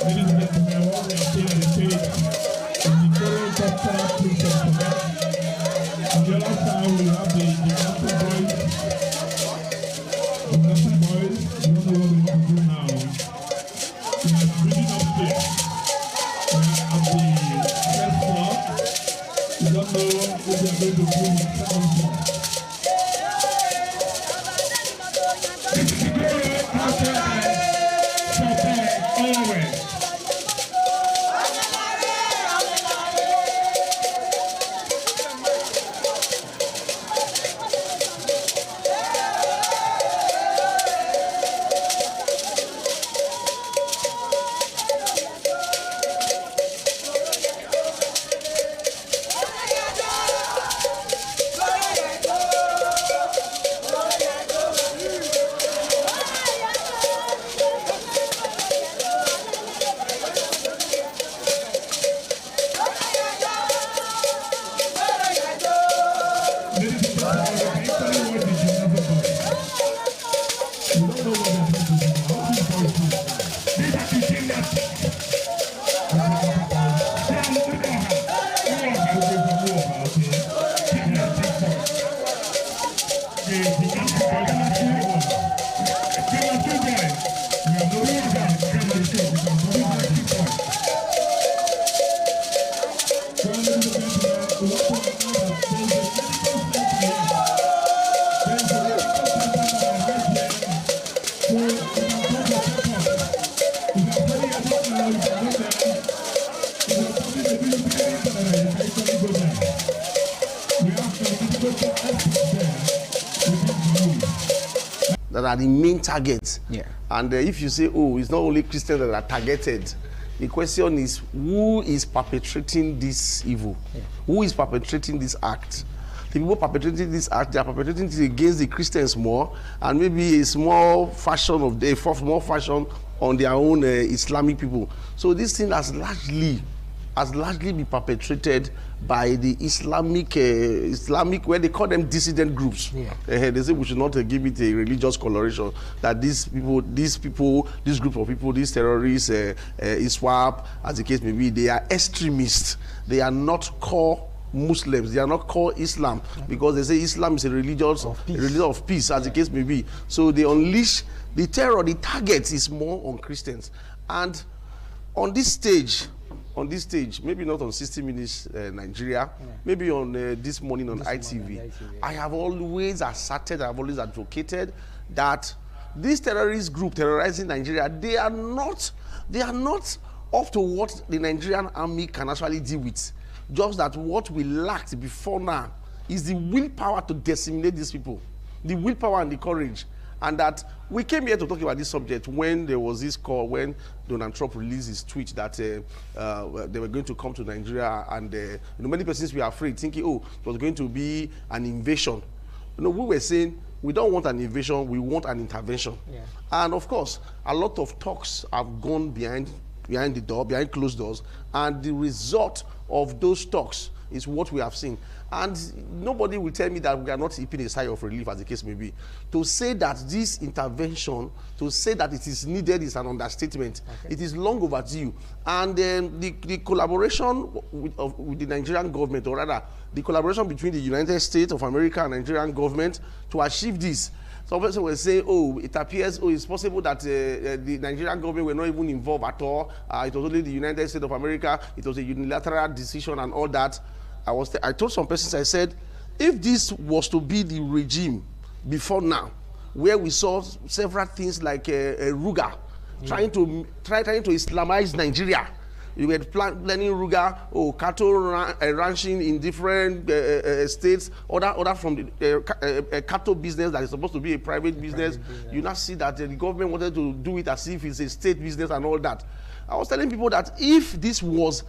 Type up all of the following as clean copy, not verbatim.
Ladies and gentlemen, what we are seeing on the stage is the current cultural princess for them. On the other side, we have the dancing boys. The dancing boys, you don't know what we want to do now. We are bringing upstairs. We are at the first floor. We don't know what we are going to do in the second floor. This is the current cultural always. That are the main targets. Yeah. And if you say, oh, it's not only Christians that are targeted, the question is, who is perpetrating this evil? Yeah. Who is perpetrating this act? The people perpetrating this act, they are perpetrating it against the Christians more, and maybe a small fashion on their own Islamic people. So this thing has largely been perpetrated by the Islamic, where they call them dissident groups. Yeah. They say we should not give it a religious coloration, that this group of people, these terrorists, ISWAP, as the case may be, they are extremists. They are not core Muslims. They are not called Islam, because they say Islam is a religion of peace, as the case may be. So they unleash the terror. The target is more on Christians. And on this stage, maybe not on 60 Minutes Nigeria, maybe on this morning on ITV, I have always asserted, I have always advocated that this terrorist group terrorizing Nigeria, they are not up to what the Nigerian army can actually deal with. Just that what we lacked before now is the willpower to disseminate these people, the willpower and the courage. And that we came here to talk about this subject when there was this call, when Donald Trump released his tweet that they were going to come to Nigeria, and many persons were afraid, thinking, oh, it was going to be an invasion. We were saying we don't want an invasion, we want an intervention. Yeah. And of course, a lot of talks have gone behind the door, behind closed doors, and the result of those talks is what we have seen. And nobody will tell me that we are not heaping a sigh of relief, as the case may be. To say that this intervention, to say that it is needed, is an understatement. Okay. It is long overdue. And the collaboration with the Nigerian government, or rather, the collaboration between the United States of America and Nigerian government to achieve this. Some person will say, oh, it appears, oh, it's possible that the Nigerian government were not even involved at all. It was only the United States of America. It was a unilateral decision and all that. I told some persons, I said, if this was to be the regime before now, where we saw several things like Ruga, trying to Islamize Nigeria. You were planning Ruga, cattle ranching in different states, other from the cattle business that is supposed to be a private business. You now see that the government wanted to do it as if it's a state business and all that. I was telling people that if this was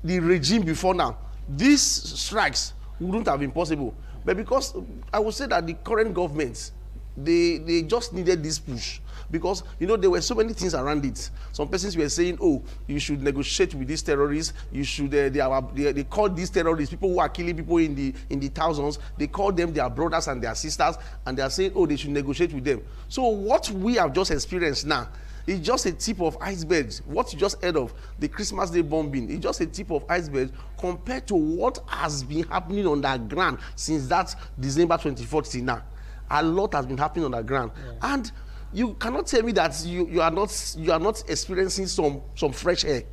the regime before now, these strikes wouldn't have been possible. But because I would say that the current governments, they just needed this push, because there were so many things around it. Some persons were saying, oh, you should negotiate with these terrorists. You should they call these terrorists, people who are killing people in the thousands, they call them their brothers and their sisters, and they are saying, oh, they should negotiate with them. So what we have just experienced now It's just a tip of iceberg. What you just heard of, the Christmas Day bombing, it's just a tip of iceberg compared to what has been happening on the ground since that December 24th till now. A lot has been happening on the ground. Yeah. And you cannot tell me that you are not experiencing some fresh air.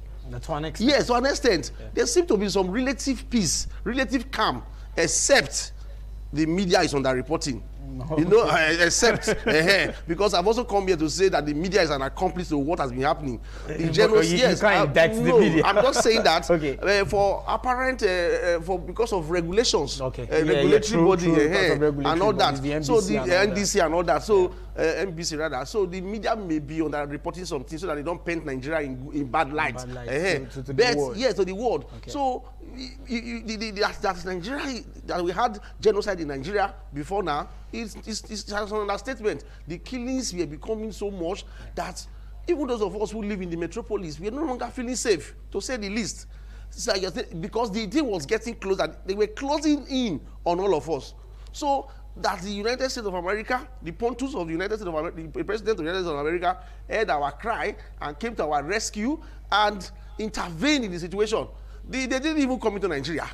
To an extent. Yes, to an extent. Yeah. There seems to be some relative peace, relative calm, except the media is underreporting. You know, except because I've also come here to say that the media is an accomplice to what has been happening. The general, yes, the media. I'm not saying that. Okay. For apparent, because of regulations, regulatory body, and all that. So the NDC and all that. So NBC rather. So the media may be underreporting something so that they don't paint Nigeria in bad light. To but the world. Yes, to the world. Okay. So that's Nigeria, that we had genocide in Nigeria before now. It's an understatement. The killings were becoming so much that even those of us who live in the metropolis, we are no longer feeling safe, to say the least. So because the thing was getting closer, they were closing in on all of us. So that the United States of America, the pontoons of the United States of America, the president of the United States of America heard our cry and came to our rescue and intervened in the situation. They didn't even come into Nigeria.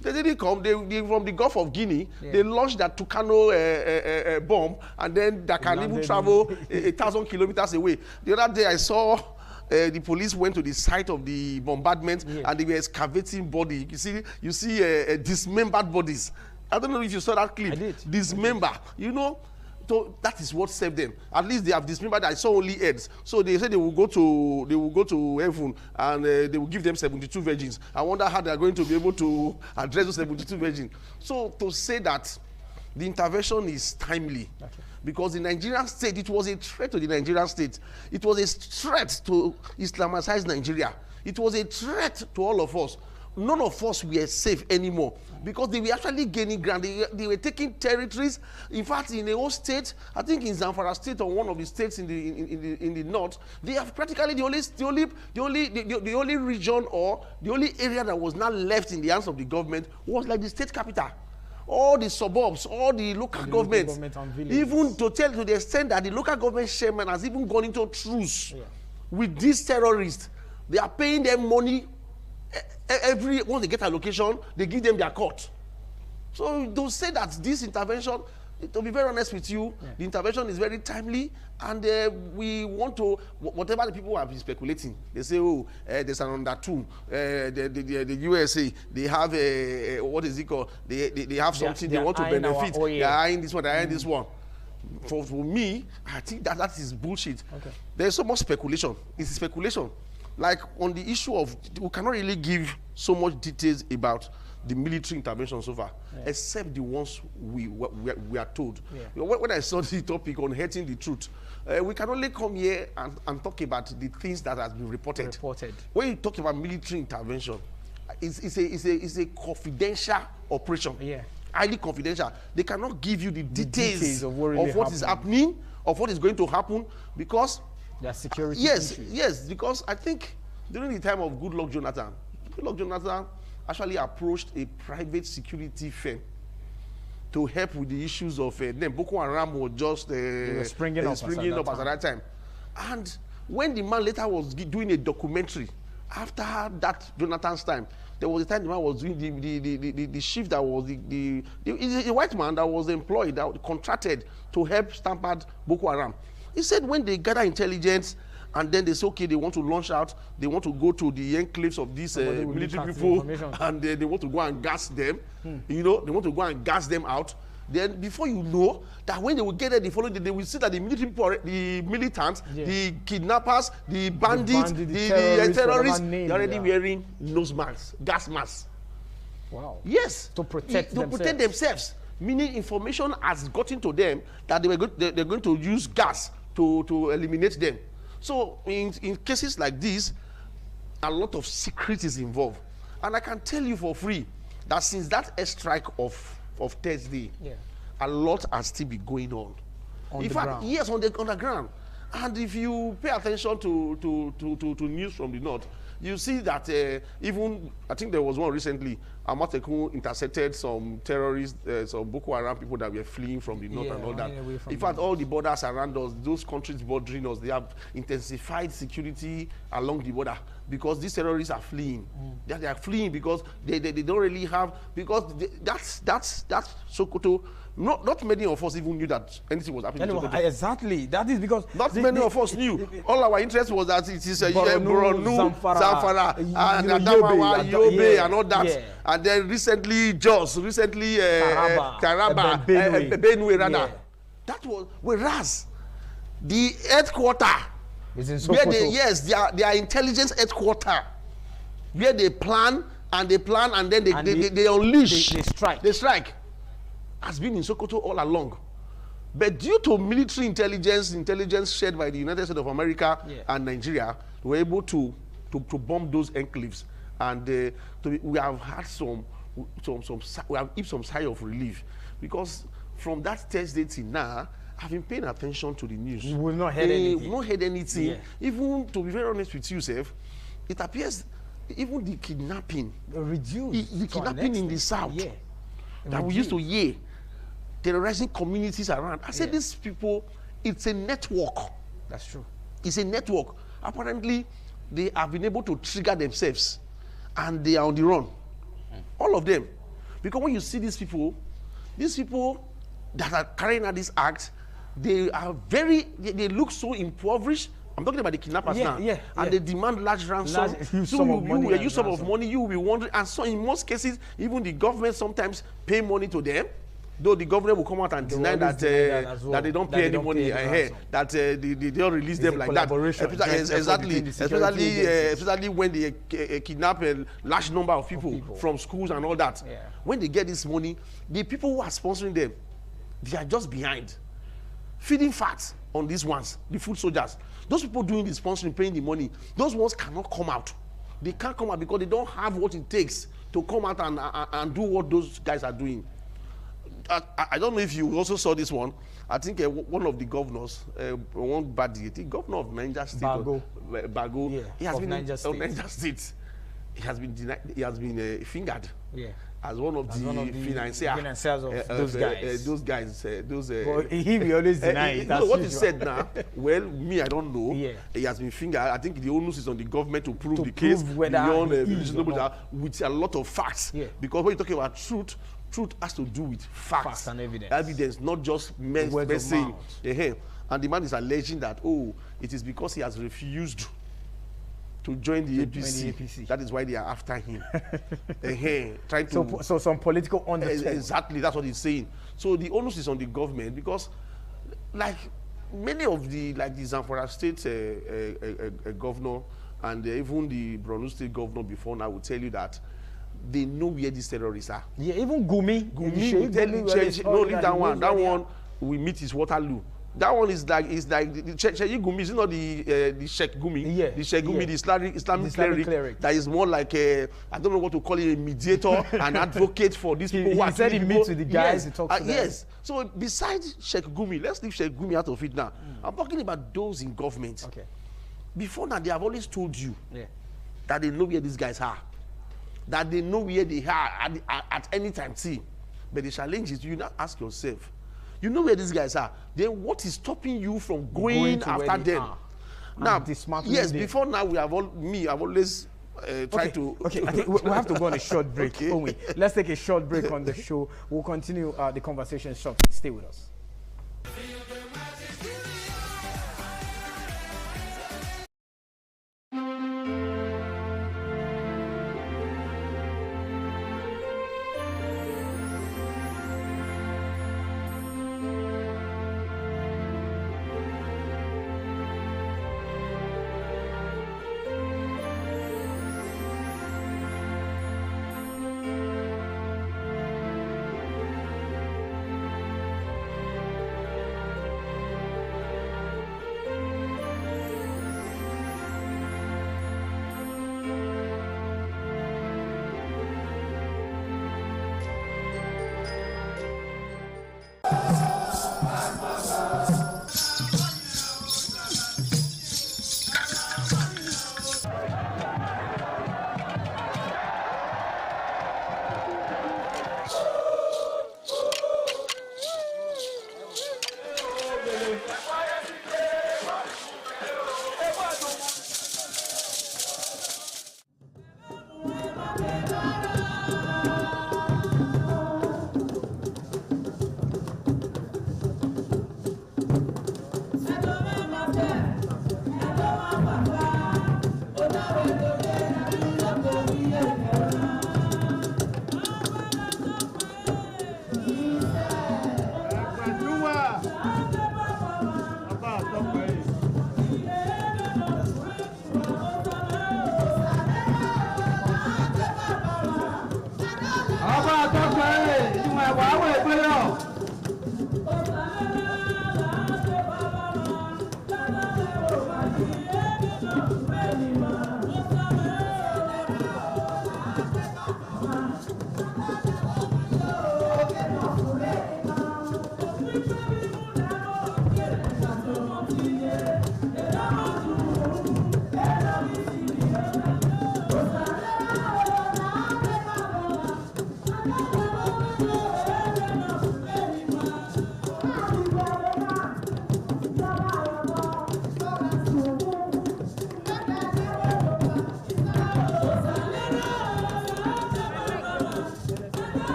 They didn't come. They from the Gulf of Guinea. Yeah. They launched that Tucano bomb, and then that can even travel 1,000 kilometers away. The other day I saw the police went to the site of the bombardment, and they were excavating body. You see dismembered bodies. I don't know if you saw that clip. I did. Dismember. You know. So that is what saved them. At least they have dismembered. I saw only heads. So they said they will go to heaven and they will give them 72 virgins. I wonder how they are going to be able to address those 72 virgins. So to say that the intervention is timely, because the Nigerian state, it was a threat to the Nigerian state. It was a threat to Islamicize Nigeria. It was a threat to all of us. None of us were safe anymore because they were actually gaining ground. They were taking territories. In fact, in a whole state, I think in Zamfara state or one of the states in the north, they have practically the only region or the only area that was not left in the hands of the government was like the state capital. All the suburbs, all the local governments, even to the extent that the local government chairman has even gone into truce with these terrorists. They are paying them money. Once they get allocation, they give them their cut. So to say that this intervention, to be very honest with you, the intervention is very timely, and we want to, whatever the people have been speculating, they say, oh, there's an undertone. The USA, they have what is it called? They have something they want to benefit. They are eyeing this one, they are eyeing this one. For me, I think that is bullshit. Okay. There's so much speculation. It's speculation. Like on the issue of, we cannot really give so much details about the military intervention so far, except the ones we are told. When I saw the topic on hating the truth, we can only come here and talk about the things that has been reported. When you talk about military intervention, it's a confidential operation. Highly confidential. They cannot give you the details of what is happening, of what is going to happen, because their security. Yes, because I think during the time of Goodluck Jonathan actually approached a private security firm to help with the issues of then Boko Haram was just springing up at that time. And when the man later was doing a documentary after that Jonathan's time, there was a time the man was doing the shift that was the white man that was employed, that contracted to help stamp out Boko Haram. He said when they gather intelligence and then they say, okay, they want to launch out, they want to go to the enclaves of these military people, and they want to go and gas them, you know, they want to go and gas them out. Then before you know that when they will get there the following day, they will see that the military people, the militants, the kidnappers, the bandits, the terrorists, they're already wearing nose masks, gas masks. Wow. Yes. To protect themselves. Meaning information has gotten to them that they're going to use gas to eliminate them. So in cases like this, a lot of secret is involved. And I can tell you for free that since that airstrike of Thursday, a lot has still been going on. In fact, yes, on the ground. And if you pay attention to news from the north, you see that even, I think there was one recently, Amateku intercepted some terrorists, some Boko Haram people that were fleeing from the north and all that. In fact, all the borders around us, those countries bordering us, they have intensified security along the border because these terrorists are fleeing. They are fleeing because they don't really have, because that's Sokoto. Not many of us even knew that anything was happening. Exactly. That is because not many of us knew. All our interest was that it is Borno, Zamfara, and Adamawa, Yobe, and all that. Yeah. And then recently, Taraba, Benue, rather. Yeah. That was, whereas the headquarter, their intelligence headquarter, where they plan and then they unleash, they strike, has been in Sokoto all along. But due to military intelligence shared by the United States of America and Nigeria, we were able to bomb those enclaves, and we have had we have heaped some sigh of relief, because from that Thursday till now, I've been paying attention to the news. We've not heard anything. We've not heard anything. Yeah. Even, to be very honest with you, Seth, it appears even the kidnapping reduced. The kidnapping in the south that we used to hear, terrorizing communities around. I said, these people, it's a network. That's true. It's a network. Apparently, they have been able to trigger themselves, and they are on the run. All of them. Because when you see these people that are carrying out this act, they look so impoverished. I'm talking about the kidnappers now. And they demand large ransom. Huge sum of money. You will be wondering. And so in most cases, even the government sometimes pay money to them. Though the government will come out and deny that they don't pay any money ahead, that they don't release them like that. Exactly. Especially when they kidnap a large number of people from schools and all that. Yeah. When they get this money, the people who are sponsoring them, they are just behind, feeding fat on these ones, the food soldiers. Those people doing the sponsoring, paying the money, those ones cannot come out. They can't come out because they don't have what it takes to come out and do what those guys are doing. I don't know if you also saw this one. I think one of the governors, one body, I think governor of Niger State, Bago, he has been Niger State. He has been denied, he has been fingered as one of the financiers of those guys. Well, he will always deny it. What he said now, well, me, I don't know. He has been fingered. I think the onus is on the government to prove the case beyond reasonable doubt with a lot of facts. Because when you're talking about truth has to do with facts and evidence, not just saying. And the man is alleging that, it is because he has refused to join the APC. That is why they are after him. Trying to so some political undertone. Exactly, that's what he's saying. So the onus is on the government, because like many of the Zamfara State governor and even the Borno State governor before now will tell you that they know where these terrorists are. Yeah, even Gumi will leave that one. That one we meet is Waterloo. That one is like the Sheikh Gumi is not the Sheikh Gumi. The Sheikh Gumi, the Islamic cleric that is more like I don't know what to call it, a mediator, an advocate for these people. He said he meets with the guys, he talks to them. Yes. So besides Sheikh Gumi, let's leave Sheikh Gumi out of it now. I'm talking about those in government. Okay. Before now, they have always told you that they know where these guys are. That they know where they are at any time. See, but the challenge is, you now ask yourself, you know where these guys are, then what is stopping you from going after them? Now, yes, before now, I've always tried to... Okay, I think we'll have to go on a short break. Okay. Let's take a short break on the show. We'll continue the conversation shortly. Stay with us.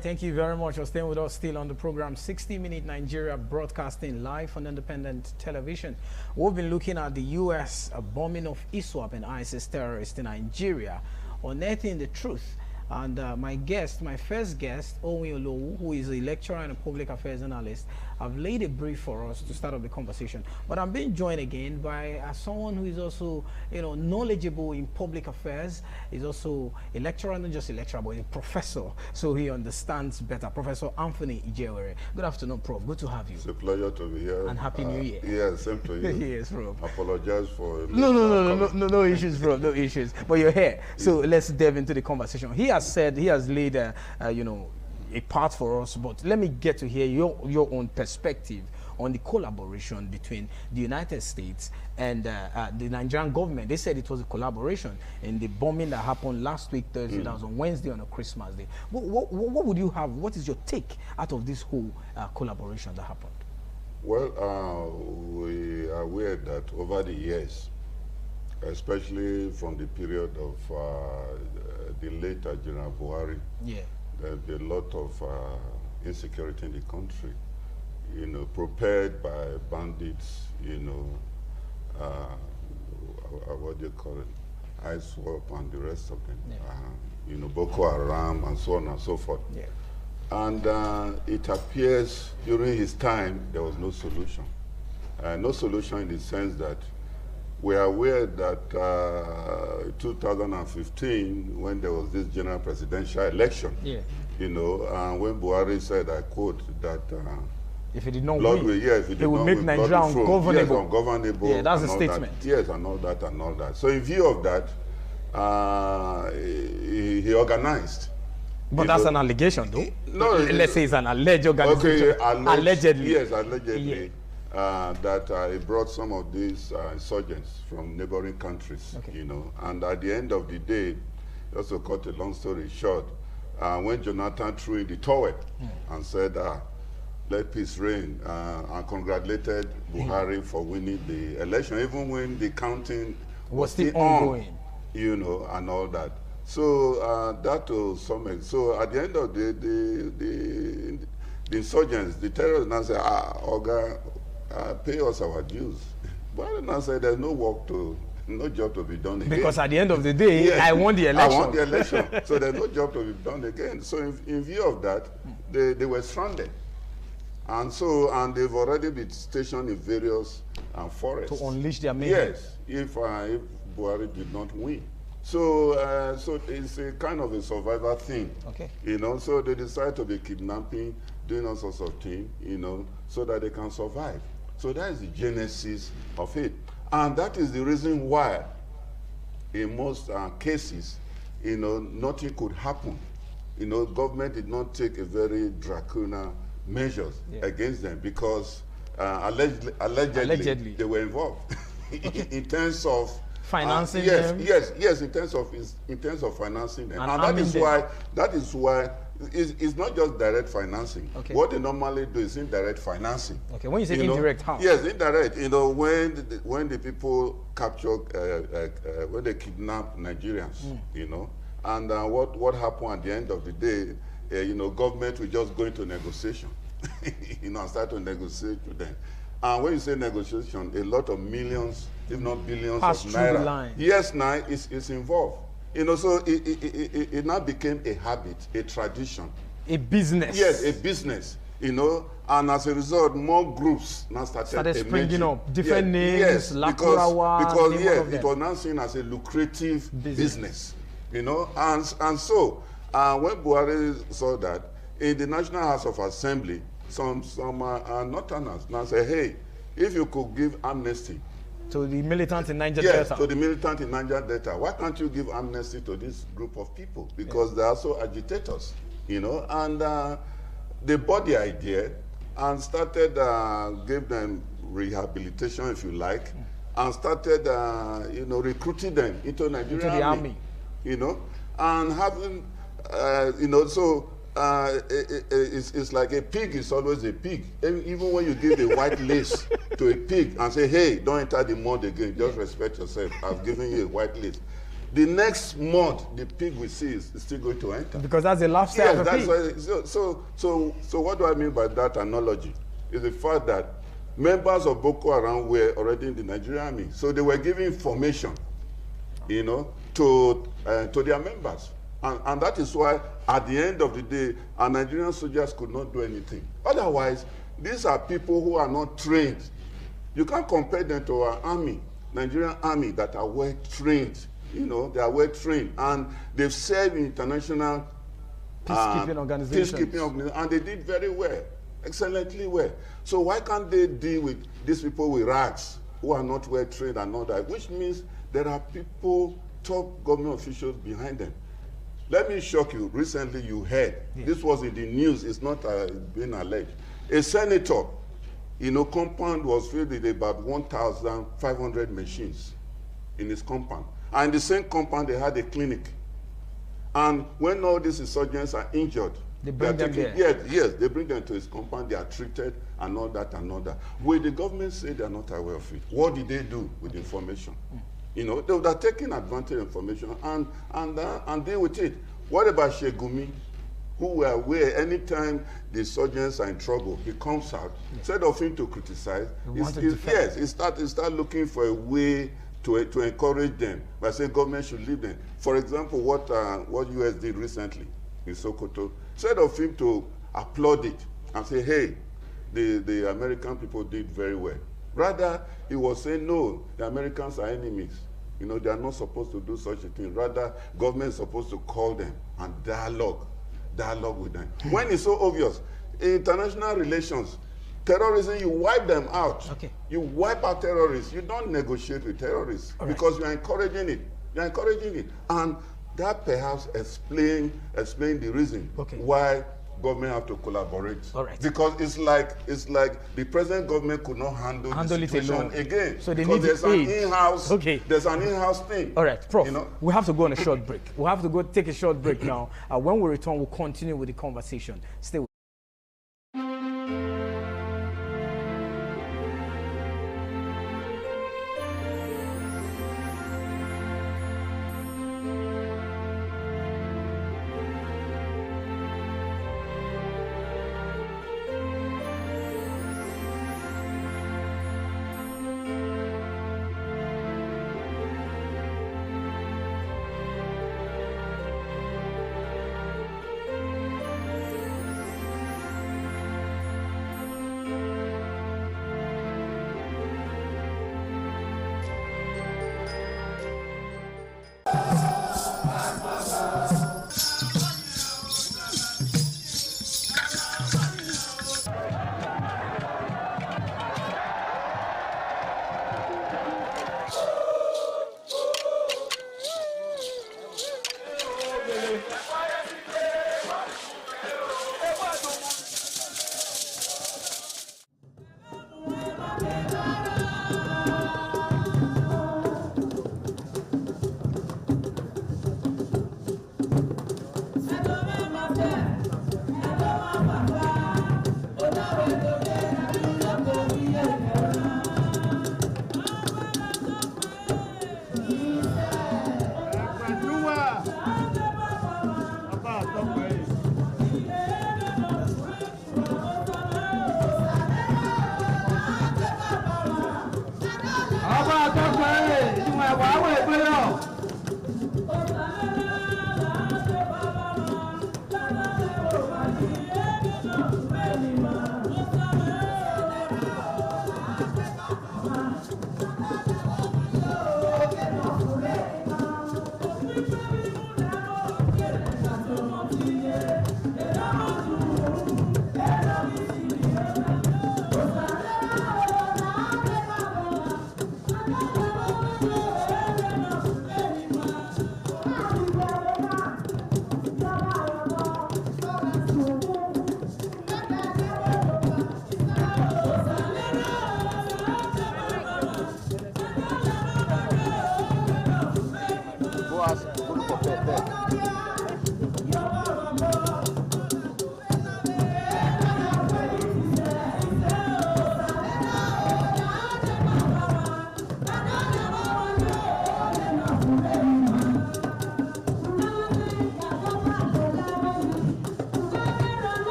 Thank you very much for staying with us still on the program 60-Minute Nigeria, broadcasting live on independent television. We've been looking at the U.S. bombing of ISWAP and ISIS terrorists in Nigeria, unearthing the truth. And my first guest, Owen Olowu, who is a lecturer and a public affairs analyst, have laid a brief for us to start up the conversation. But I'm being joined again by someone who is also, knowledgeable in public affairs. He's also a lecturer, not just a lecturer, but a professor, so he understands better. Professor Anthony Ijewere. Good afternoon, Prof. Good to have you. It's a pleasure to be here. And Happy New Year. Yeah, same to you. Yes, Prof. Apologize for... No issues, Prof. No issues. But you're here. So let's delve into the conversation. He has laid a part for us, but let me get to hear your own perspective on the collaboration between the United States and the Nigerian government. They said it was a collaboration in the bombing that happened last week, Thursday. That was on Wednesday, on a Christmas day. What would you have? What is your take out of this whole collaboration that happened? Well, we are aware that over the years, especially from the period of the late General Buhari, there's a lot of insecurity in the country, prepared by bandits, what do you call it, ISWAP and the rest of them, Boko Haram and so on and so forth. Yeah. And it appears during his time there was no solution. No solution in the sense that we are aware that 2015, when there was this general presidential election, when Buhari said, I quote, that if he did not win, it would make Nigeria ungovernable. Yes, ungovernable. Yeah, that's a statement. Yes, and all that. So in view of that, he organized But that's an allegation, though. No, let's say it's an alleged organization. Okay, allegedly. Yes, allegedly. That it brought some of these insurgents from neighboring countries, you know. And at the end of the day, just to cut a long story short, when Jonathan threw in the towel and said, let peace reign, and congratulated Buhari for winning the election, even when the counting was still ongoing, you know, and all that. So that to some extent. So at the end of the insurgents, the terrorists now say, Oga, pay us our dues. But now say there's no job to be done again. Because at the end of the day, yes, I won the election. I won the election. So there's no job to be done again. So in view of that, they were stranded. And they've already been stationed in various forests. To unleash their mayhem. Yes, if Buhari did not win. So it's a kind of a survival thing. Okay. You know, so they decide to be kidnapping, doing all sorts of things, you know, so that they can survive. So that is the genesis of it. And that is the reason why, in most cases, you know, nothing could happen. You know, government did not take a very draconian measures against them because allegedly they were involved in terms of financing them. Yes, in terms of financing them, and that is why it's not just direct financing. Okay. What they normally do is indirect financing. Okay, when you say indirect, how? Yes, indirect. You know, when the people capture, when they kidnap Nigerians, you know, and what happened at the end of the day, you know, government will just go into negotiation, you know, and start to negotiate with them. And when you say negotiation, a lot of millions, if not billions of naira, yes, now is involved. You know, so it now became a habit, a tradition. A business. Yes, a business, you know, and as a result, more groups now started springing up. Different names, yes, because it was now seen as a lucrative business, you know, and so when Buhari saw that, in the National House of Assembly, some Northerners now say, hey, if you could give amnesty to the militants in Niger Delta. Yes, to the militant in Niger Delta. Why can't you give amnesty to this group of people? Because they are also agitators, you know. And they bought the idea and started, gave them rehabilitation, if you like, and started, you know, recruiting them into Nigerian army. You know, and having, you know, so it's like a pig is always a pig. Even when you give a white lace to a pig and say, hey, don't enter the mud again, just respect yourself, I've given you a white lace. The next mud the pig will see is still going to enter. Because that's the lifestyle of a pig. Why, so what do I mean by that analogy? Is the fact that members of Boko Haram were already in the Nigerian army. So they were giving information, you know, to their members. And that is why, at the end of the day, our Nigerian soldiers could not do anything. Otherwise, these are people who are not trained. You can't compare them to our army, Nigerian army, that are well trained. You know, they are well trained. And they've served in international peacekeeping organizations. And they did very well, excellently well. So why can't they deal with these people with rags who are not well trained and all that? Which means there are people, top government officials behind them. Let me shock you. Recently you heard, this was in the news, it's not being alleged. A senator, you know, compound was filled with about 1,500 machines in his compound. And in the same compound, they had a clinic. And when all these insurgents are injured, they bring them there. Yes, they bring them to his compound, they are treated, and all that and all that. Will the government say they are not aware of it? What did they do with the information? You know, they would have taken advantage of information and deal with it. What about Shegumi, who were aware anytime the insurgents are in trouble, he comes out, instead of him to criticize, he start looking for a way to encourage them by saying government should leave them. For example, what US did recently in Sokoto, instead of him to applaud it and say, hey, the American people did very well. Rather, he was saying, no, the Americans are enemies. You know, they are not supposed to do such a thing. Rather, government is supposed to call them and dialogue with them. When it's so obvious, in international relations, terrorism, you wipe them out. Okay. You wipe out terrorists. You don't negotiate with terrorists because you are encouraging it. You are encouraging it. And that perhaps explain the reason why government have to collaborate. All right. Because it's like the present government could not handle the situation again. So they need there's an in-house. There's an in-house thing. All right, Prof. You know? We have to go on a short break. We have to go take a short break now. When we return, we'll continue with the conversation. Stay with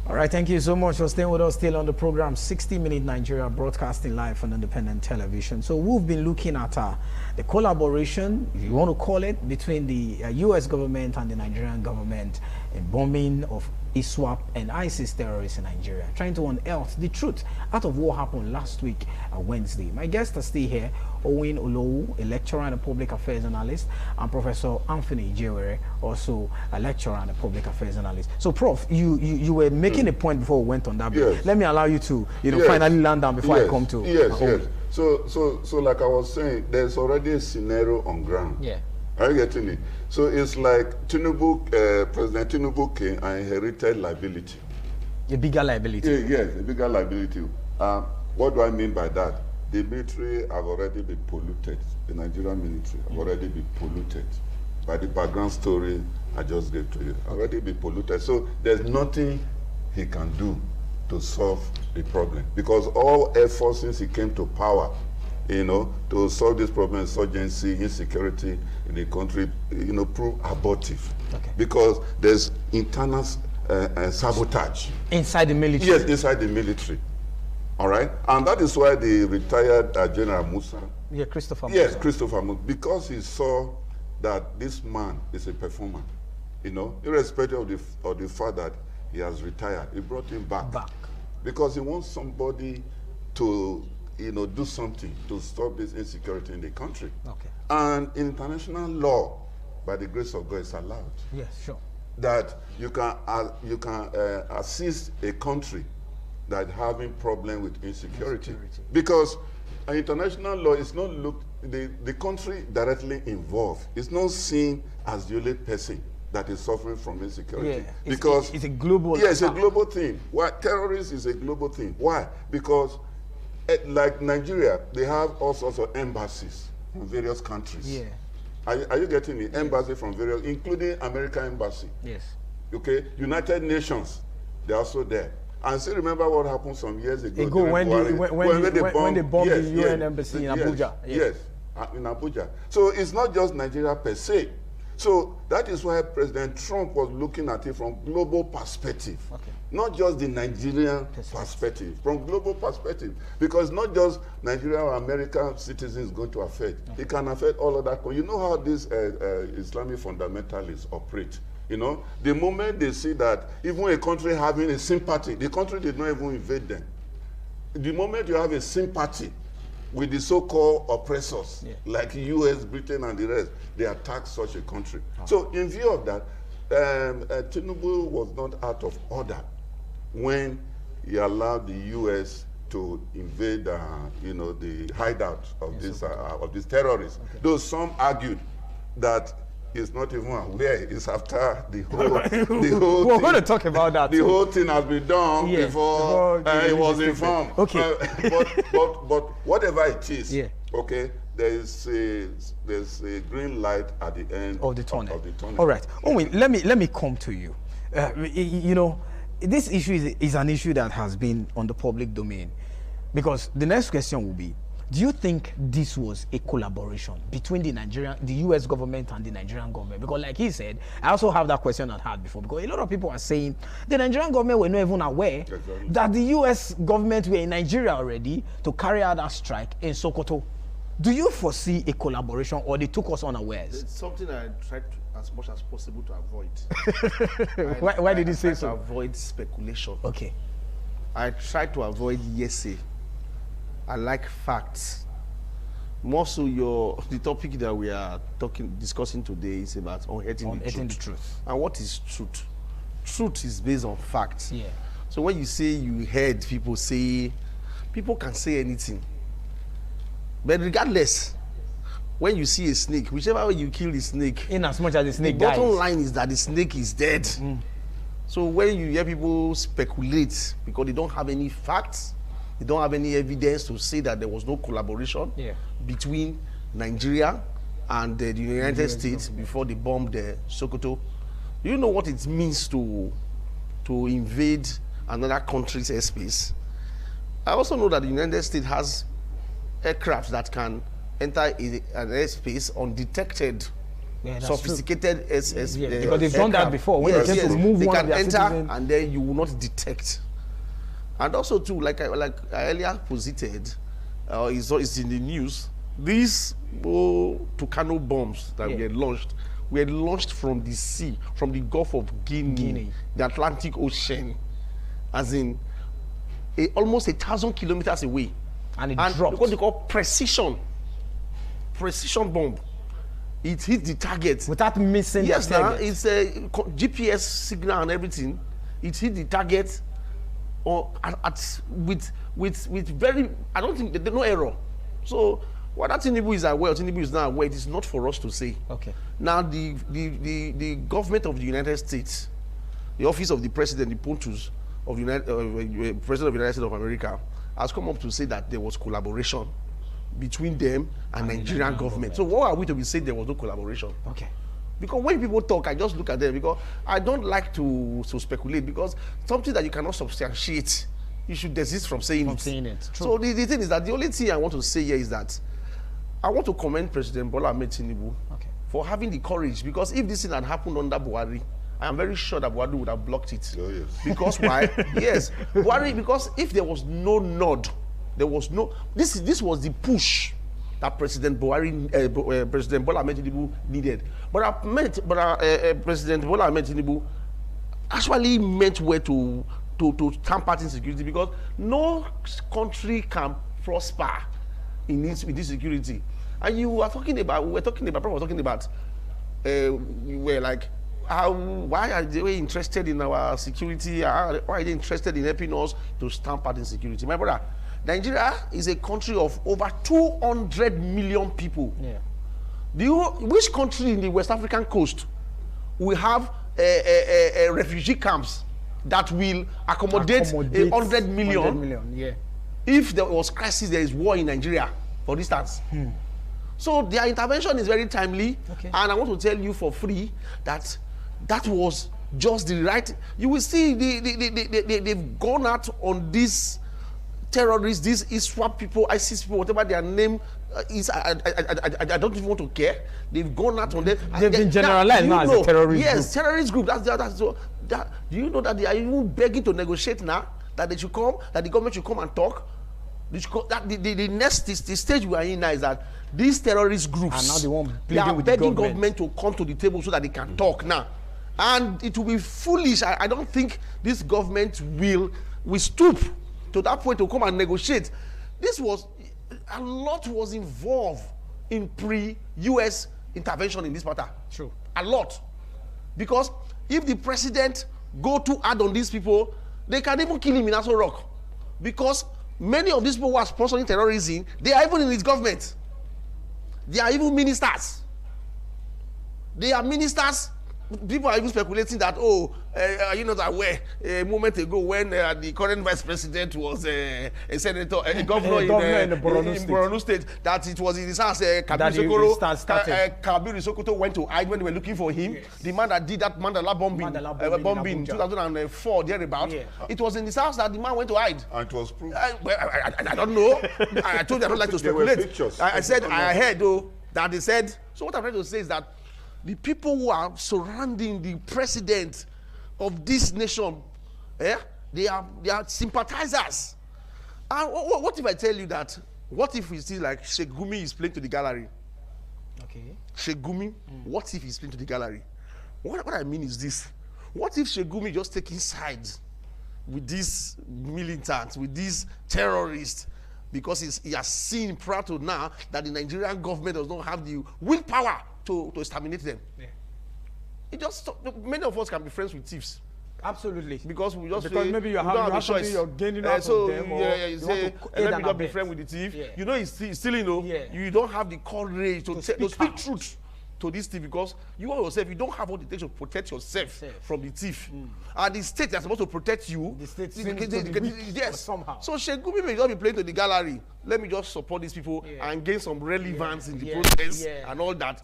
All right, thank you so much for staying with us still on the program 60 Minute Nigeria, broadcasting live on independent television. So we've been looking at the collaboration, if you want to call it, between the US government and the Nigerian government in bombing of ISWAP and ISIS terrorists in Nigeria, trying to unearth the truth out of what happened last week, Wednesday. My guests are still here: Owen Olowu, a lecturer and a public affairs analyst, and Professor Anthony Ijewere, also a lecturer and a public affairs analyst. So, Prof, you were making a point before we went on that. Yes. Let me allow you to finally land down before I come to yes. So like I was saying, there's already a scenario on ground. Yeah. Are you getting it? So it's like President Tinubu came and inherited liability. A bigger liability. Yes, a bigger liability. What do I mean by that? The military have already been polluted. The Nigerian military have already been polluted by the background story I just gave to you. Already been polluted. So there's nothing he can do to solve the problem, because all efforts since he came to power, to solve this problem, insurgency, insecurity in the country, prove abortive. Okay. Because there's internal sabotage. Inside the military? Yes, inside the military. All right? And that is why the retired General Musa. Yeah, Christopher Musa. Yes, Christopher Musa. Because he saw that this man is a performer, irrespective of the fact that he has retired, he brought him back. Because he wants somebody to, do something to stop this insecurity in the country. Okay. And international law, by the grace of God, is allowed Yes, sure. that you can assist a country that having problem with insecurity. Because international law is not looked, the country directly involved is not seen as the only person that is suffering from insecurity. Yeah, because it's a global. Yeah, it's a global thing. Why terrorism is a global thing? Why? Because like Nigeria, they have all sorts of embassies in various countries. Yeah. Are you getting the embassy from various, including American embassy? Yes. Okay, United Nations, they're also there. And still remember what happened some years ago. When they bombed the UN embassy in Abuja. Yes, in Abuja. So it's not just Nigeria per se. So that is why President Trump was looking at it from global perspective. Okay. Not just the Nigerian perspective, from global perspective. Because not just Nigeria or American citizens going to affect. Okay. It can affect all of that. You know how these Islamic fundamentalists operate. The moment they see that even a country having a sympathy, the country did not even invade them. The moment you have a sympathy with the so-called oppressors, like US, Britain, and the rest, they attack such a country. So in view of that, Tinubu was not out of order when he allowed the US to invade, the hideout of these terrorists. Okay. Though some argued that he's not even aware. It's after the whole We're going to talk about that. The whole thing has been done before he was informed. Okay. But whatever it is, okay, there's a green light at the end of the tunnel. All right. Owen, let me come to you. This issue is an issue that has been on the public domain, because the next question will be, do you think this was a collaboration between the US government and the Nigerian government? Because like he said, I also have that question I had before, because a lot of people are saying the Nigerian government were not even aware that the US government were in Nigeria already to carry out that strike in Sokoto. Do you foresee a collaboration, or they took us unawares? It's something I tried as much as possible to avoid. Why did you say so? To avoid speculation. Okay. I tried to avoid hearsay. I like facts. More so, the topic that we are discussing today is about unearthing the truth. And what is truth? Truth is based on facts. Yeah. So when you say you heard people say, people can say anything. But regardless, when you see a snake, whichever way you kill the snake, in as much as the snake dies, the bottom line is that the snake is dead. So when you hear people speculate because they don't have any facts, they don't have any evidence to say that there was no collaboration between Nigeria and the United States before they bombed Sokoto. Do you know what it means to invade another country's airspace? I also know that the United States has aircraft that can enter an airspace undetected, sophisticated because they've done that before. When they move they one can enter citizen, and then you will not detect. And also too, like I earlier posited, it's in the news, these Tucano bombs that were launched from the sea, from the Gulf of Guinea, the Atlantic Ocean, as in almost 1,000 kilometers away. And it dropped. What they call precision bomb. It hit the target without missing the target. It's a GPS signal and everything. It hit the target with very, I don't think there's no error. So what that Tinubu is aware, Tinubu is not aware, it is not for us to say. Okay. Now the government of the United States, the office of the president, the Pontus of the President of the United States of America, has come up to say that there was collaboration between them and Nigerian government. So what are we to be saying there was no collaboration? Okay. Because when people talk, I just look at them, because I don't like to speculate, because something that you cannot substantiate, you should desist from saying it. True. So the thing is that the only thing I want to say here is that I want to commend President Bola Ahmed Tinubu for having the courage, because if this thing had happened under Buhari, I am very sure that Buhari would have blocked it. Oh, yes. Because why? Yes, Buhari, because if there was no nod, there was no, this was the push that President Buhari, President Bola Ahmed Tinubu needed. But President Bola Ahmed Tinubu actually meant well to tamper insecurity, because no country can prosper in this with this security. And we were talking about, we were like, why are they interested in our security? Why are they interested in helping us to stamp out insecurity? My brother, Nigeria is a country of over 200 million people. Yeah. Which country in the West African coast will have refugee camps that will accommodate 100 million? 100 million, yeah. If there was crisis, there is war in Nigeria, for instance. So their intervention is very timely, and I want to tell you for free that that was just the right. You will see they've gone out on these terrorists, these ISWAP people, ISIS people, whatever their name is. I don't even want to care. They've gone out on them. They've been generalized now as a terrorist group. Yes, terrorist group. Do you know that they are even begging to negotiate now? That they should come, that the government should come and talk. The next the stage we are in now is that these terrorist groups they are begging government to come to the table so that they can talk now. And it will be foolish. I don't think this government will stoop to that point to come and negotiate. A lot was involved in pre-US intervention in this matter. True. A lot. Because if the president go too hard on these people, they can even kill him in Aso Rock. Because many of these people who are sponsoring terrorism, they are even in his government. They are even ministers. They are ministers. People are even speculating that, are you not aware, a moment ago when the current vice president was a senator, a governor in Borno State, that it was in his house, Kabiru Sokoto went to hide when they were looking for him. Yes. The man that did that Mandela bombing in 2004, thereabout. Yeah. It was in his house that the man went to hide. And it was proved. I don't know. I told you I don't like to speculate. There were pictures. I heard, though, that they said, so what I'm trying to say is that the people who are surrounding the president of this nation, they are sympathizers. And what if I tell you that? What if we see like Sheikh Gumi is playing to the gallery? Okay. Sheikh Gumi, what if he's playing to the gallery? What I mean is this: what if Sheikh Gumi just taking sides with these militants, with these terrorists, because he has seen prior to now that the Nigerian government does not have the willpower to exterminate them. Yeah. Many of us can be friends with thieves. Absolutely. Because we just maybe you have something you're gaining out of them, you say, let me not be friends with the thief. Yeah. You know he's stealing, you don't have the courage to speak truth to this thief, because you yourself, you don't have what it takes to protect yourself from the thief. And the state that's supposed to protect you, the state yes. Somehow. So Sheikh Gumi may just be playing to the gallery. Let me just support these people and gain some relevance in the process and all that.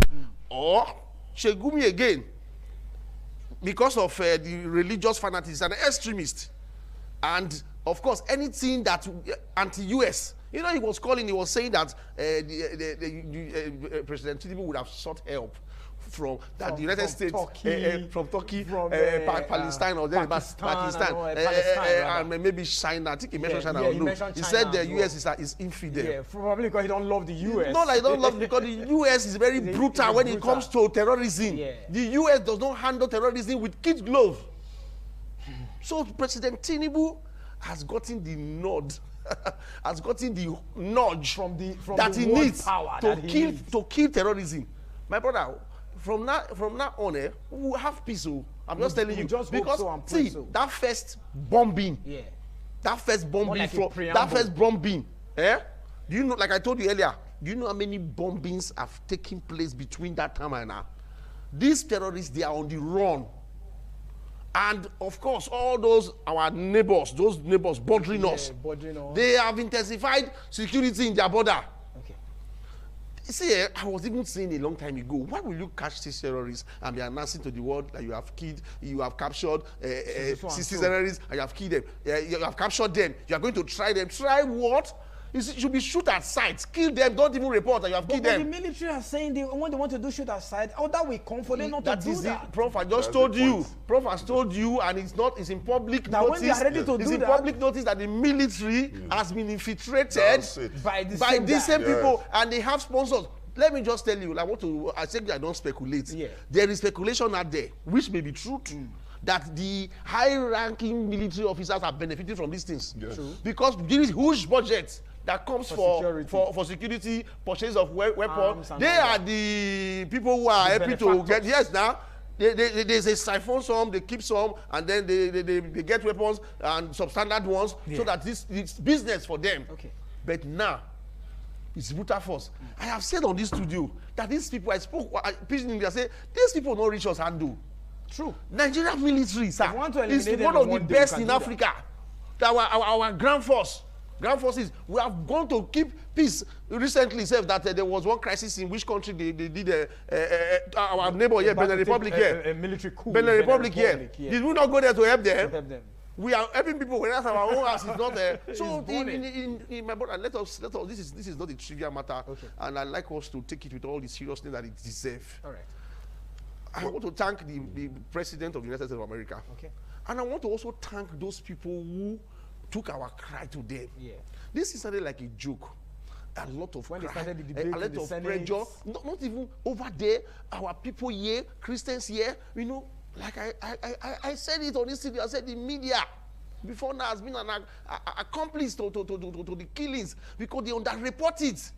Or Sheikh Gumi again, because of the religious fanatics and extremists, and of course anything that anti-US. You know, he was saying that President Tinubu would have sought help from the United States, from Turkey, Palestine, or Pakistan, and maybe China. I think he mentioned China. He said the US is infidel. Yeah, probably because he don't love the US. No, I don't love, because the US is very brutal when it comes to terrorism. Yeah. The US does not handle terrorism with kid gloves. So President Tinubu has gotten the nod. Has gotten the nudge from that he needs to kill terrorism. My brother, from now on, we will have peace. I'm just telling you, just because that first bombing, do you know, like I told you earlier, do you know how many bombings have taken place between that time and now? These terrorists, they are on the run. And of course, all those neighbors bordering us, they have intensified security in their border. Okay. See, I was even saying a long time ago, why will you catch these terrorists and be announcing to the world that you have captured 60 terrorists, and you have killed them, you have captured them, you are going to try them? Try what? You should be shoot at sight, kill them, don't even report that you have killed them. The military are saying when they want to do shoot at sight, that will come for them not to do that. Prof, I just told you. Prof has told you, and it's in public now notice. When they are ready to do in public notice that the military has been infiltrated by these same people, and they have sponsors. Let me just tell you, I said I don't speculate. Yeah. There is speculation out there, which may be true too, that the high-ranking military officers are benefiting from these things. Yes. Because there is huge budget that comes security. for security, purchase of weapons. and They all are the people who are happy to get, yes, now. They siphon some, they keep some, and then they get weapons and substandard ones, so that it's business for them. Okay. But now, it's brutal force. I have said on this studio that these people, I preached in India, say, these people don't reach us handle. True. Nigerian military, sir, want to is eliminate one them of the one day, best we in can do Africa. Our ground forces, we have gone to keep peace. Recently said that there was one crisis in which country they did our neighbor here, Benin Republic here. A military coup. Benin Republic here. Yeah. Did we not go there to help them? To help them. We are helping people when that's our own house is not there. So burning. in my brother, let us this is not a trivial matter, Okay. and I like us to take it with all the seriousness that it deserves. All right. I want to thank the president of the United States of America. Okay. And I want to also thank those people who took our cry to them. Yeah. This is started like a joke. A lot of When they cry, started the debate a lot in the of Senate. pressure. Not even over there. Our people here, Christians here, you know, like I said it on this TV. I said the media before now has been an accomplice to the killings because they underreport it.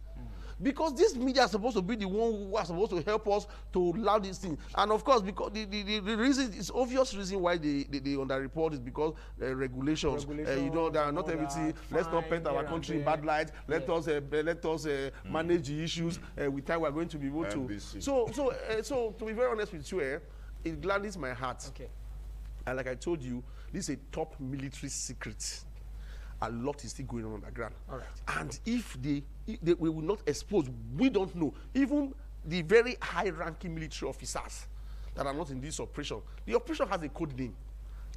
Because this media is supposed to be the one who are supposed to help us to allow this thing. And of course, because the reason, it's obvious reason why they underreport is because regulations. You know, there are not everything. Let's not paint our country in bad light. Let us manage the issues with time we are going to be able to. NBC. So to be very honest with you, it gladdens my heart. Okay. And like I told you, this is a top military secret. A lot is still going on the ground. All right. And if we will not expose, we don't know. Even the very high-ranking military officers that are not in this operation, the operation has a code name.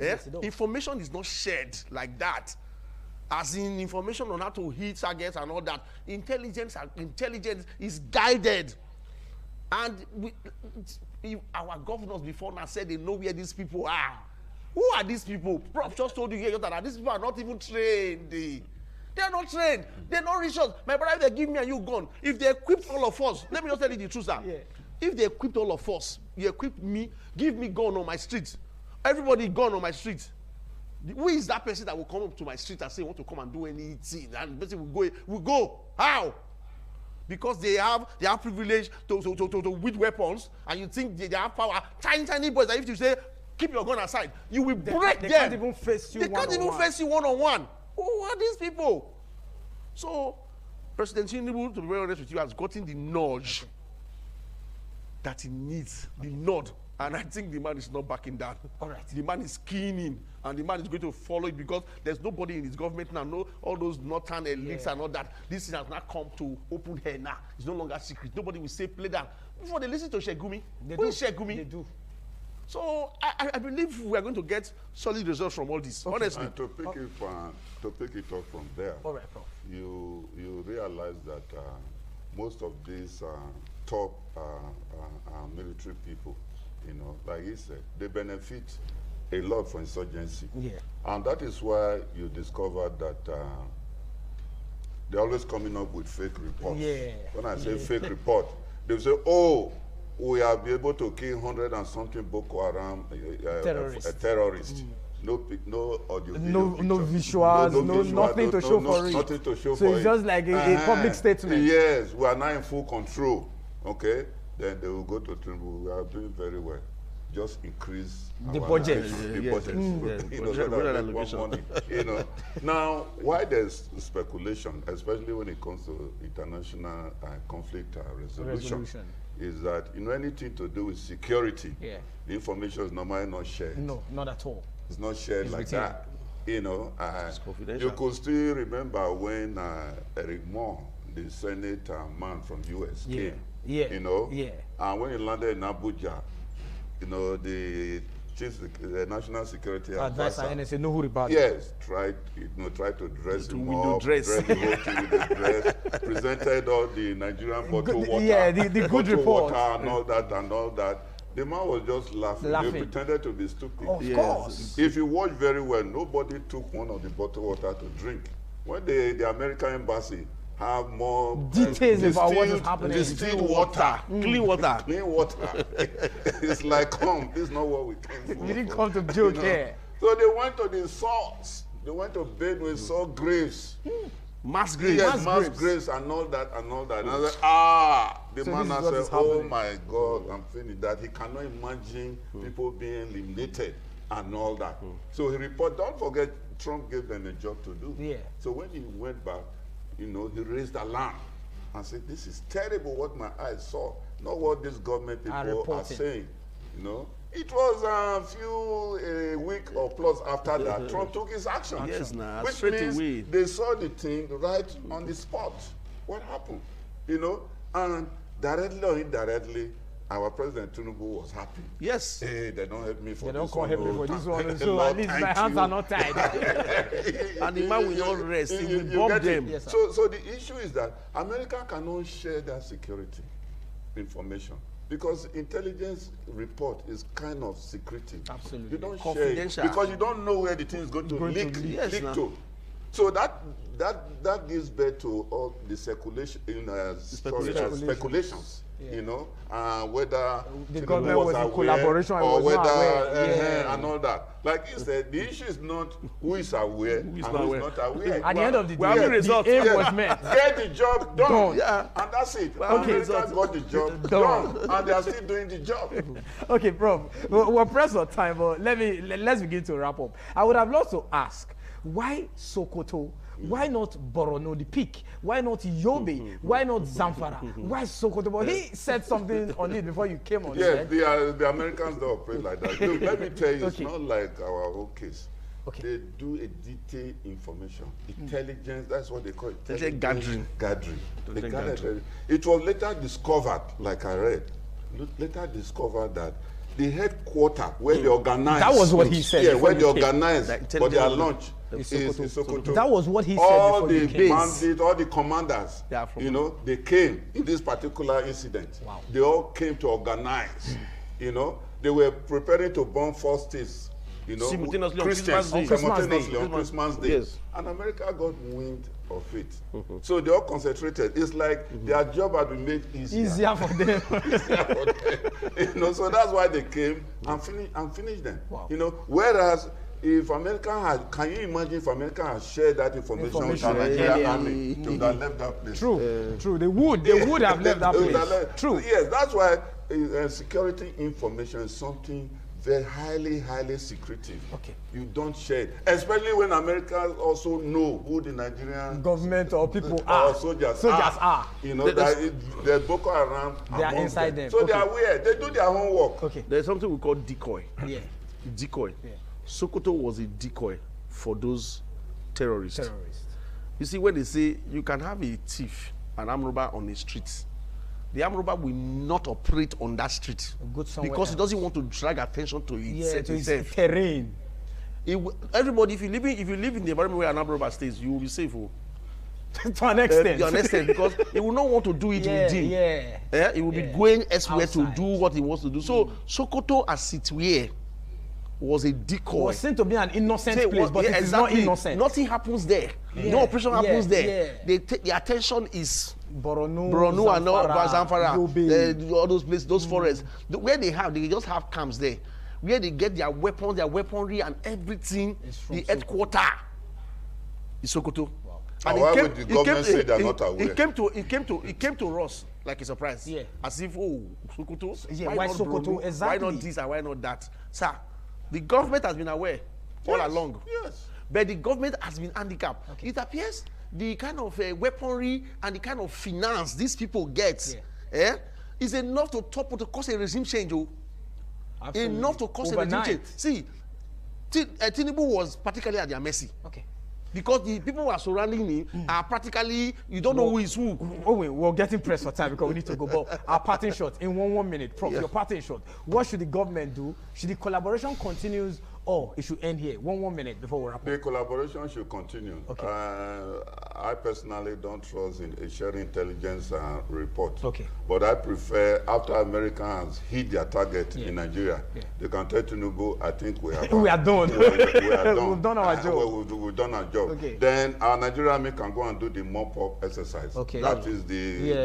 Yes, it does. Information is not shared like that. As in information on how to hit targets and all that. Intelligence is guided. And our governors before now said they know where these people are. Who are these people? Prof just told you here that these people are not even trained. They are not trained. They're not rich. My brother, if they give me and you gun, if they equip all of us, let me just tell you the truth, sir. Yeah. If they equipped all of us, you equip me, give me gun on my street. Everybody gun on my street. Who is that person that will come up to my street and say, want to come and do anything? And basically we go. How? Because they have privilege to with weapons, and you think they have power. Tiny boys, that if you say, keep your gun aside, you will break them. They can't even face you They can't even face you one-on-one. Who are these people? So, President Tinubu, to be very honest with you, has gotten the nudge that he needs, the nod. And I think the man is not backing down. All right. The man is keen in, and the man is going to follow it because there's nobody in his government now, no, all those northern elites and all that. This thing has not come to open hair now. It's no longer secret. Nobody will say, play that. Before they listen to Shegumi, who is Shegumi? They do. So I believe we are going to get solid results from all this. Okay. Honestly. And to pick it up from there, All right, Prof. you realize that most of these top military people, you know, like he said, they benefit a lot from insurgency. Yeah. And that is why you discovered that they're always coming up with fake reports. Yeah. When I say fake report, they say, oh, we have been able to kill 100 and something Boko Haram terrorists. No audio, No visuals, nothing to show for it. Nothing to show so for it's just like a public statement. Yes, we are now in full control. Okay, then they will go to Tinubu. We are doing very well. Just increase the our budget. The budget. Yes. You know, so that we make more money. You know. Now, why there's speculation, especially when it comes to international conflict resolution, is that, you know, anything to do with security, the information is normally not shared. No, not at all. It's not shared like that. You know, confidential. you could still remember when Eric Moore, the Senate man from US, came. You know, and when he landed in Abuja, you know, the national security advisor, NSA, know who about yes, tried to dress him up, dress the whole thing with the dress, presented all the Nigerian bottled water, the good report, and all that. The man was just laughing. They pretended to be stupid. Of course. If you watch very well, nobody took one of the bottled water to drink. When the American embassy have more details about what is happening. Distilled water, clean water. Clean water. It's like, come, this is not what we came for. We didn't come to joke here. So they went to the source. They went to bed with salt graves. Mass graves. Yes, mass graves and all that and all that. And I said, the So man this is has what said, is oh happening. my God, I'm finished. That he cannot imagine people being eliminated and all that. So he reported, don't forget, Trump gave them a job to do. Yeah. So when he went back, you know, he raised alarm and said, this is terrible what my eyes saw, not what this government people are reporting. saying, you know. It was a week or plus after that, Trump took his action. Yes, nah, which straight means away. they saw the thing right on the spot. What happened? You know, and directly or indirectly, our President Tinubu was happy. Yes. Hey, they don't help me for They this don't call one. him oh, for this thank- one, so Lord, at least my thank hands you. are not tied. And the man will not rest. He will bomb get it? them. Yes, sir. So the issue is that America cannot share that security information because intelligence report is kind of secretive. Absolutely. You don't share it Confidential. because you don't know where the thing is going to Going to leak, leak. Yes, leak now. to. So that gives birth to all the speculations, Yeah. you know, whether The Tinubu government was in aware collaboration and or was not whether aware. Yeah. and all that. Like you said, the issue is not who is aware and is who not is aware. not aware. At the end of the we have day, the results. the aim Yes. was met. Get the job done. Done. Yeah. And that's it. Well, America okay, so- got the job Done. done. And they are still doing the job. Okay, Prof, we're pressed for time, but let's begin to wrap up. I would have loved to ask, why Sokoto? Why not Borno, the peak? Why not Yobe? Why not Zamfara? Why Sokoto? But he said something on it before you came on. Yes, Said, the Americans don't operate like that. Look, let me tell you, it's Okay. not like our own case. Okay. They do a detailed information, intelligence. That's what they call it. They say gathering. Gathering. They say gathered gathering. it was later discovered, like I read, later discovered that the headquarter where they organize. That was what he said Yeah, before where they you came. organize That for their intelligence- lunch Is is Sokoto. in Sokoto. That was what he said all before you the came. bandits, all the commanders, They are from- you know, they came in this particular incident. Wow. They all came to organize. You know, they were preparing to bomb 4 states. You know, Simultaneously on Christians, Christmas Day. simultaneously on Christmas. Christmas Day. Yes. And America got wind of it. So they all concentrated. It's like their job had been made easier for them. you know, so that's why they came and finished them. Wow. You know, whereas if America had, can you imagine if America had shared that information with the Information, Nigerian yeah. army, they would have left that place. True, true. They would have left that They would have place. left. True. Yes, that's why security information is something very highly secretive. Okay. You don't share it, especially when Americans also know who the Nigerian Government or people or are. soldiers are. You know, the Boko Haram. They are among inside them. So they Okay. are aware. They do their homework. Okay. There's something we call decoy. Yeah. Decoy. Yeah. Sokoto was a decoy for those terrorists. Terrorists. You see, when they say you can have a thief, an armed robber on the street, the armed robber will not operate on that street Go somewhere because he else. doesn't want to drag attention to Yeah, to his himself. terrain. Everybody, if you live in the environment where an armed robber stays, you will be safe. Oh. To an extent. To an extent, because he will not want to do it Yeah, within. yeah. He will be Yeah. going elsewhere Outside. to do what he wants to do. So Sokoto as it were was a decoy. It was seen to be an innocent Say, place, but yeah, it is not innocent. Nothing happens there. Yeah, No operation happens yeah, there. yeah. They take the attention is Borno, and all Zamfara, Yobe. all those places, those forests. Where they just have camps there, where they get their weapons, their weaponry, and everything. It's from The Sokoto. headquarter is Sokoto. And why would the government say they're not aware? It came to us like a surprise. Yeah. As if, Sokoto. Yeah, why not Sokoto? Borno? Exactly. Why not this and why not that? Sir, the government has been aware all Yes, along. Yes. But the government has been handicapped. Okay. It appears the kind of weaponry and the kind of finance these people get is enough to cause a regime change. Absolutely. Enough to cause Overnight. a regime change. See, Tinubu was particularly at their mercy. Okay. Because the people who are surrounding him are practically, you don't know who is who. Oh wait, we're getting pressed for time because we need to go. But our parting shot in one minute. Prof, your parting shot. What should the government do? Should the collaboration continues or it should end here? One minute before we wrap up. The collaboration should continue. Okay. I personally don't trust in sharing intelligence reports. Okay. But I prefer, after Americans hit their target in Nigeria, they can tell Tinubu, I think we have We are done. we are done. We've done our job. We've done our job. Okay. Then our Nigerian army can go and do the mop-up exercise. Okay. That is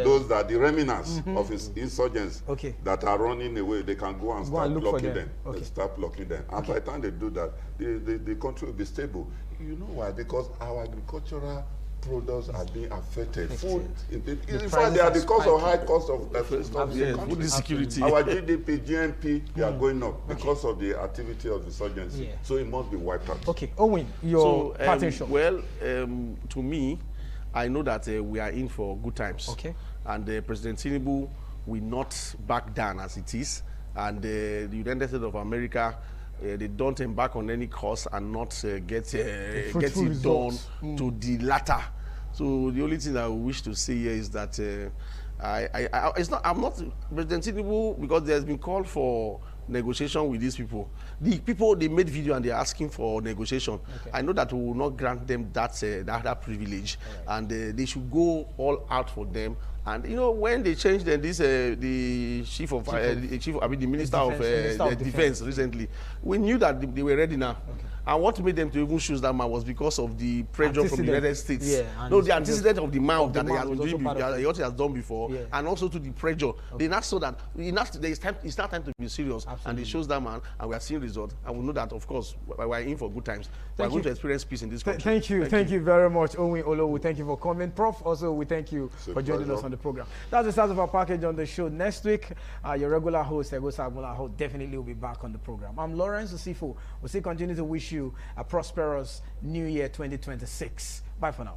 those that the remnants of his insurgents Okay. that are running away. They can go and Go start and look for blocking them. them. Okay. Start blocking them. And by the time they do that, the country will be stable. You know why? Because our agricultural products are being affected. Food, in fact, they are the cause of high cost of food. Yes, food insecurity. Our GDP, GNP, they are going up because of the activity of insurgency. Yeah. So it must be wiped out. Okay, Owen, your parting shot. Well, to me, I know that we are in for good times. Okay. And President Tinubu will not back down as it is. And the United States of America, they don't embark on any course and not get it done to the latter. So the only thing I wish to say here is that I'm not President Tinubu, because there's been call for negotiation with these people. The people, they made video and they're asking for negotiation. Okay. I know that we will not grant them that privilege, right. And they should go all out for them. And you know, when they changed the Minister of Defense recently, we knew that they were ready now. Okay. And what made them to even choose that man was because of the pressure from the United States. Yeah, no, the antecedent of the man that he has been doing, what he has done before, yeah. And also to the pressure. Okay. They now saw that it's not time to be serious. Absolutely. And they chose that man, and we are seeing results. And we know that, of course, we are in for good times. We are going to experience peace in this country. Thank you very much, Owen Olowu. Thank you for coming. Prof, also, we thank you for joining us on the program. That's the start of our package on the show. Next week, your regular host, Ego Sagbola, definitely will be back on the program. I'm Lawrence Osifo. We'll still continue to wish you a prosperous New Year 2026. Bye for now.